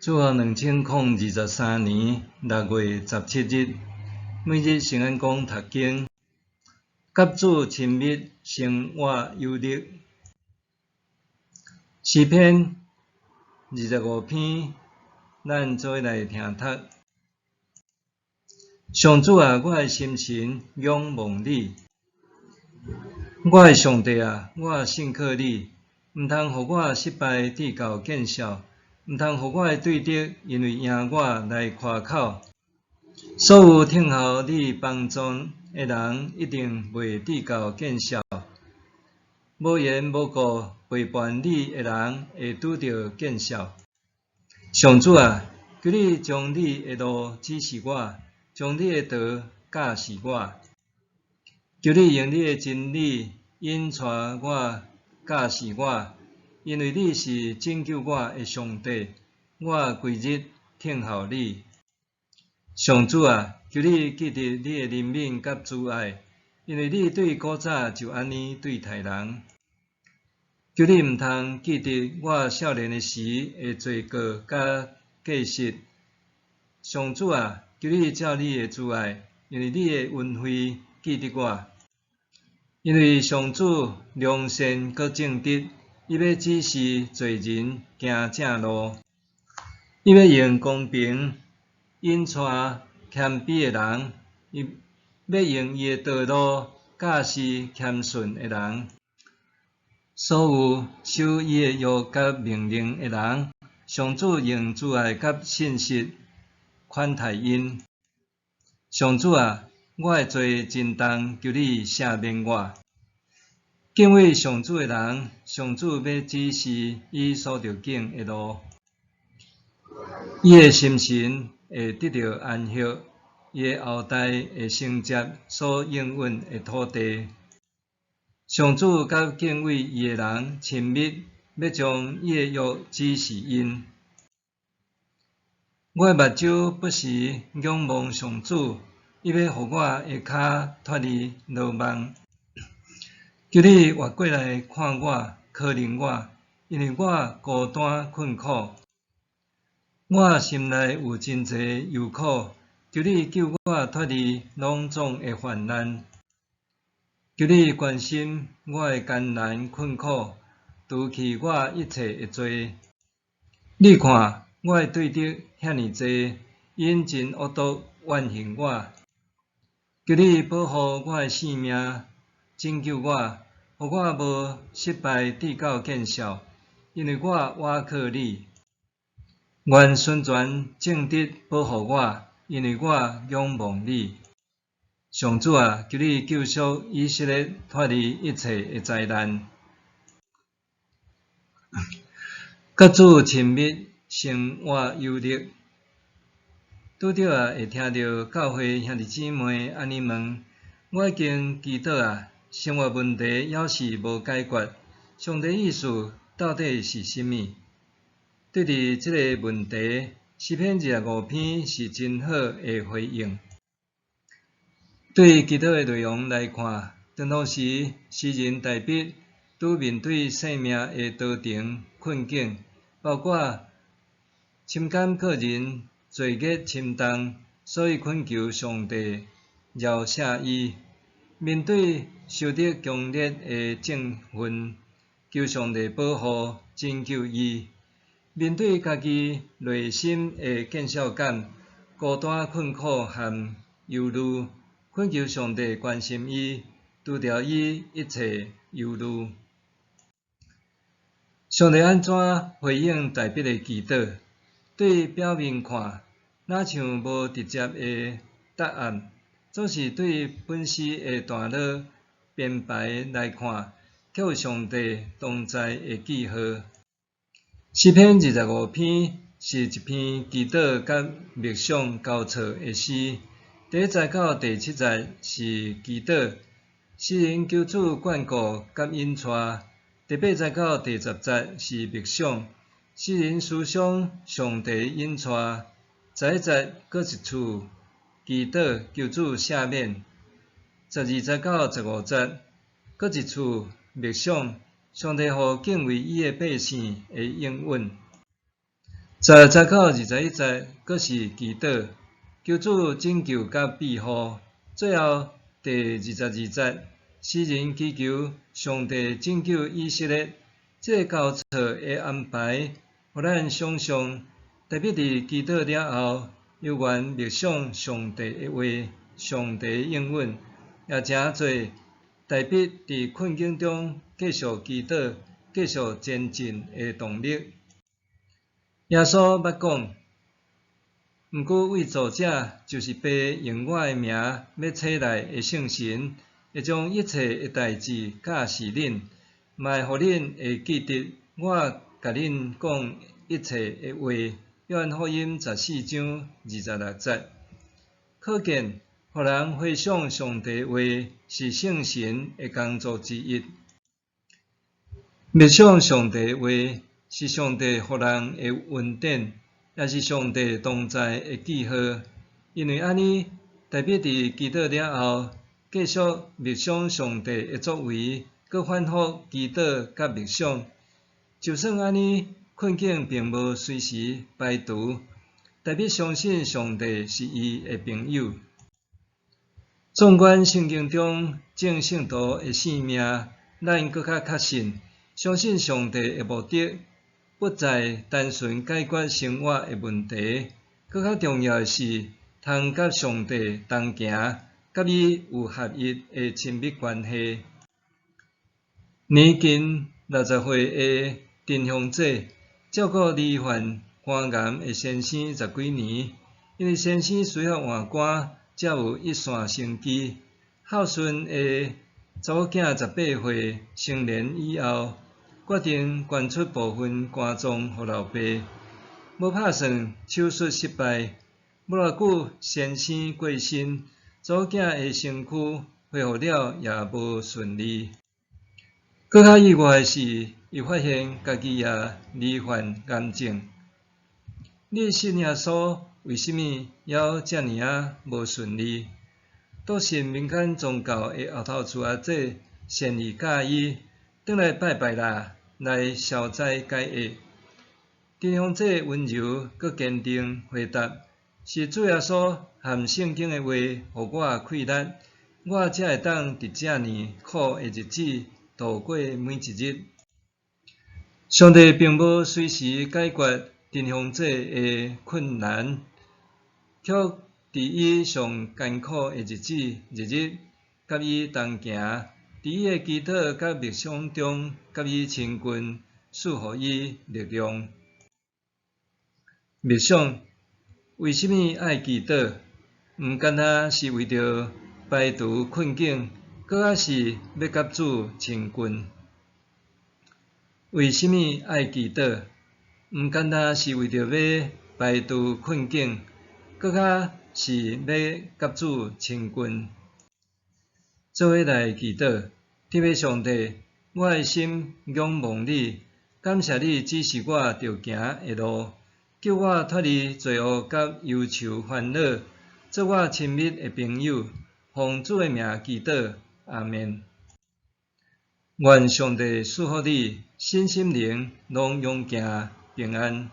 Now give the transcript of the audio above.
主后2023年6月17日，每日圣安宫读经，甲主亲密，生活有力。诗篇25篇，咱做来听读。上主啊，我的心情仰望你，我的上帝啊，我信靠你，毋通互我失败至到见效。毋通互我的对敌，因为赢我来夸口。所有听候你帮助的人，一定袂至到见效。无缘无故背叛你的人，会拄到见效。上主啊，求你将你的路指示我，将你的道教示我。求你用你的真理引带我，教示我。因为你是拯救我的上帝，我规日听候你。上主啊，求你记得你的怜悯甲慈爱，因为你对古早就安尼对待人。求你毋通记得我少年的时的罪过甲过失。上主啊，求你照你的慈爱，因为你的恩惠记得我。因为上主良善佮正直。伊要指示罪人行正路，伊要用公平引带谦卑的人，伊要用伊的道路教示谦顺的人。所有守伊的约甲命令的人，上主用慈爱甲信实款待因。上主啊，我的罪真重，求你赦免我。敬畏上主的人，上主要指示伊所着行的路，伊的心神会得到安息，伊的后代会承接所应允的土地。上主甲敬畏伊的人亲密，要将伊的约指示因。我的目睭不时仰望上主，伊要互我的脚脱离落网。求你活过来看我，可怜我，因为我孤单困苦，我心内有真侪忧苦。求你救我脱离拢总的患难，求你关心我的艰难困苦，除去我一切的罪。你看我的对敌遐尼济，因真恶毒怨恨我。求你保护我的性命，拯救我，互我无失败至到见效，因为我倚靠你。愿顺全正直保护我，因为我仰望你。上主啊，求你救赎以色列脱离一切的灾难。甲主亲密，生活有力。拄着会听到教会兄弟姊妹安尼问，我已经祈祷啊，生活问题还是无解决，上帝意思到底是甚物？对伫即个问题，诗篇25篇是真好的回应。对祈祷的内容来看，长途时诗人大笔拄面对生命的多重困境，包括深感个人罪孽深重，所以恳求上帝饶赦伊；面对受到强烈的憎恨，求上帝保护拯救伊；面对家己内心的见效感、孤单困苦和忧虑，恳求上帝关心伊，除掉伊一切忧虑。上帝安怎回应大笔的祈祷？对表面看，哪像无直接的答案，总是对本诗的段落编排来看，却有上帝同在的记号。诗篇25篇是一篇祈祷甲默想交错的诗。第1节到第7节是祈祷，诗人求主眷顾甲引带。第8节到第10节是默想，诗人思想上帝引带。11节搁一处祈祷求主赦免。12节到15节搁一处默想，上帝互敬畏伊的百姓的应允。10/9/21节，阁是祈祷，求主拯救甲庇护。最后第22节，诗人祈求上帝拯救以色列。这个交错的安排，互咱想象，特别伫祈祷了后，犹原默想上帝的话、上帝的应允，也诚侪代表伫困境中继续祈祷、继续前进的动力。耶稣捌讲，毋过为作者就是爸用我的名要册来的圣神，会将一切的代志教示恁，卖互恁会记得我甲恁讲一切的话。约翰福音14章26节，可见互人回想上帝的话是圣神的工作之一。默想上帝的话是上帝互人的恩典，也是上帝同在的记号。因为安尼，代表伫祈祷了后，继续默想上帝的作为，搁反复祈祷甲默想。就算安尼，困境并无随时排除，代表相信上帝是伊的朋友。纵观圣经中正圣徒的性命，咱搁较确信，相信上帝的目的不在单纯解决生活的问题，搁较重要的是通甲上帝同行，甲伊有合一的亲密关系。年近60岁的陈香姐照顾罹患肝癌的先生10几年，因为先生需要换肝，才有一线生机。孝顺的查某囝18岁成年以后，决定捐出部分肝脏予老爸。无拍算手术失败，无偌久先生过身，查某囝的身躯恢复了也无顺利。更较意外的是，伊发现家己也罹患癌症。你信耶稣，为什么还遮尔无顺利？笃信民间宗教的后头厝仔姐善意教伊，转来拜拜啦，来消灾解厄。陈香姐温柔搁坚定回答：是主耶稣含圣经的话，互我气力，我才会当伫遮尔苦的日子度过每一日。上帝并无随时解决陈香姐的困难，却伫伊上艰苦的日子，日日甲伊同行，伫伊的祈祷甲默想中，甲伊亲近，赐予伊力量。默想为什么爱祈祷？毋单单是为着排除困境，搁较是要甲主亲近。为什么爱祈祷？毋单单是为着要排除困境，搁较是要甲主亲近。做伙来祈祷，天父上帝，我的心仰望你，感谢你指示我着行的路，叫我脱离罪恶甲忧愁烦恼，做我亲密的朋友。奉主的名祈祷，阿们。愿上帝赐福你，身心灵拢永行平安。